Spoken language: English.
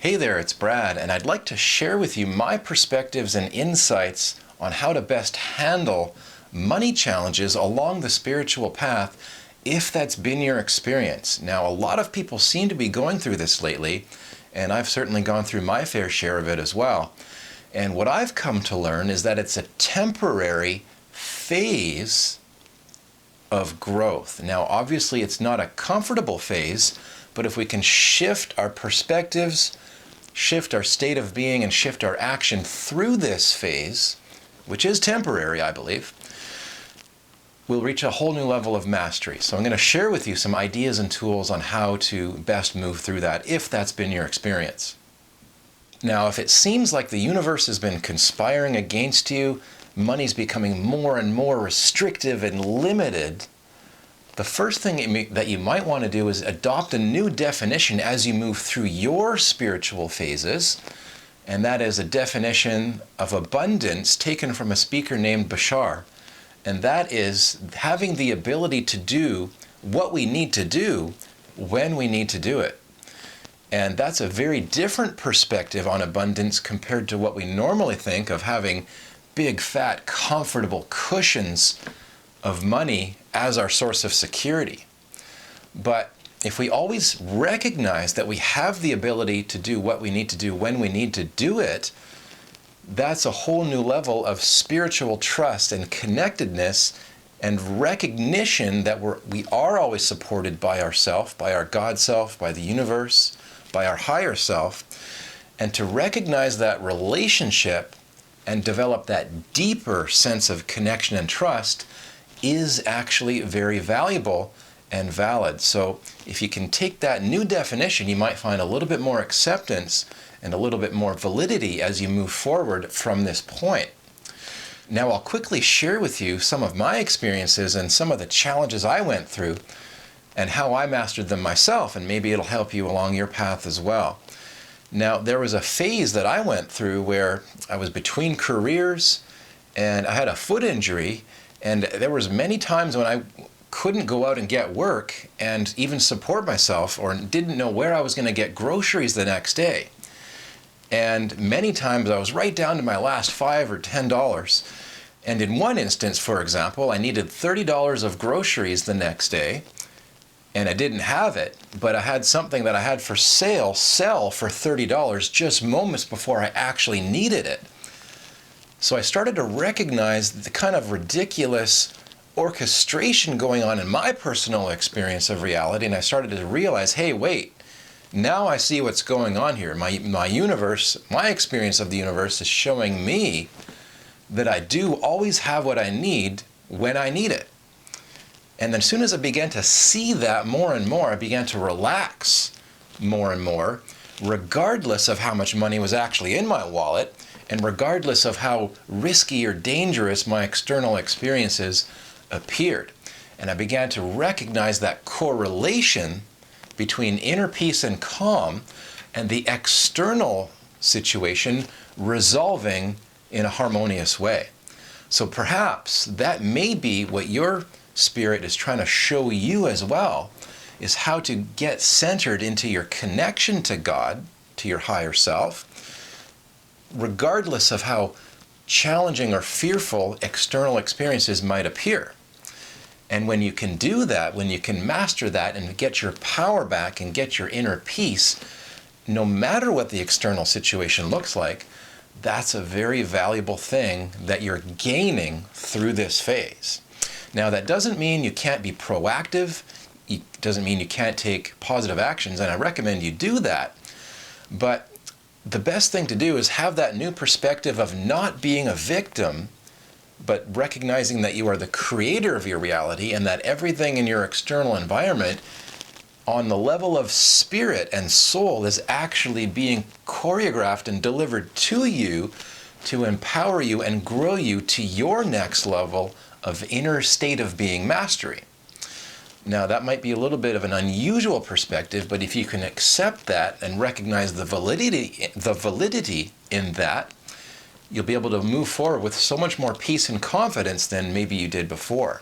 Hey there, it's Brad, and I'd like to share with you my perspectives and insights on how to best handle money challenges along the spiritual path if that's been your experience. Now, a lot of people seem to be going through this lately, and I've certainly gone through my fair share of it as well. And what I've come to learn is that it's a temporary phase of growth. Now, obviously, it's not a comfortable phase, but if we can shift our perspectives, shift our state of being, and shift our action through this phase, which is temporary, I believe, we'll reach a whole new level of mastery. So I'm going to share with you some ideas and tools on how to best move through that if that's been your experience. Now, if it seems like the universe has been conspiring against you, money's becoming more and more restrictive and limited, the first thing that you might want to do is adopt a new definition as you move through your spiritual phases, and that is a definition of abundance taken from a speaker named Bashar, and that is having the ability to do what we need to do when we need to do it. And that's a very different perspective on abundance compared to what we normally think of having big, fat, comfortable cushions of money as our source of security. But if we always recognize that we have the ability to do what we need to do when we need to do it, that's a whole new level of spiritual trust and connectedness and recognition that we are always supported by ourself, by our God self, by the universe, by our higher self, and to recognize that relationship and develop that deeper sense of connection and trust is actually very valuable and valid. So if you can take that new definition, you might find a little bit more acceptance and a little bit more validity as you move forward from this point. Now, I'll quickly share with you some of my experiences and some of the challenges I went through and how I mastered them myself, and maybe it'll help you along your path as well. Now, there was a phase that I went through where I was between careers and I had a foot injury, and there was many times when I couldn't go out and get work and even support myself, or didn't know where I was going to get groceries the next day. And many times I was right down to my last $5 or $10. And in one instance, for example, I needed $30 of groceries the next day, and I didn't have it, but I had something that I had for sell for $30 just moments before I actually needed it. So I started to recognize the kind of ridiculous orchestration going on in my personal experience of reality, and I started to realize, hey, wait, now I see what's going on here. My universe, my experience of the universe is showing me that I do always have what I need when I need it. And then as soon as I began to see that more and more, I began to relax more and more, regardless of how much money was actually in my wallet, and regardless of how risky or dangerous my external experiences appeared. And I began to recognize that correlation between inner peace and calm and the external situation resolving in a harmonious way. So perhaps that may be what your spirit is trying to show you as well, is how to get centered into your connection to God, to your higher self, regardless of how challenging or fearful external experiences might appear. And when you can do that, when you can master that and get your power back and get your inner peace, no matter what the external situation looks like, that's a very valuable thing that you're gaining through this phase. Now, that doesn't mean you can't be proactive. It doesn't mean you can't take positive actions, and I recommend you do that. But the best thing to do is have that new perspective of not being a victim, but recognizing that you are the creator of your reality and that everything in your external environment on the level of spirit and soul is actually being choreographed and delivered to you to empower you and grow you to your next level of inner state of being mastery. Now, that might be a little bit of an unusual perspective, but if you can accept that and recognize the validity in that, you'll be able to move forward with so much more peace and confidence than maybe you did before.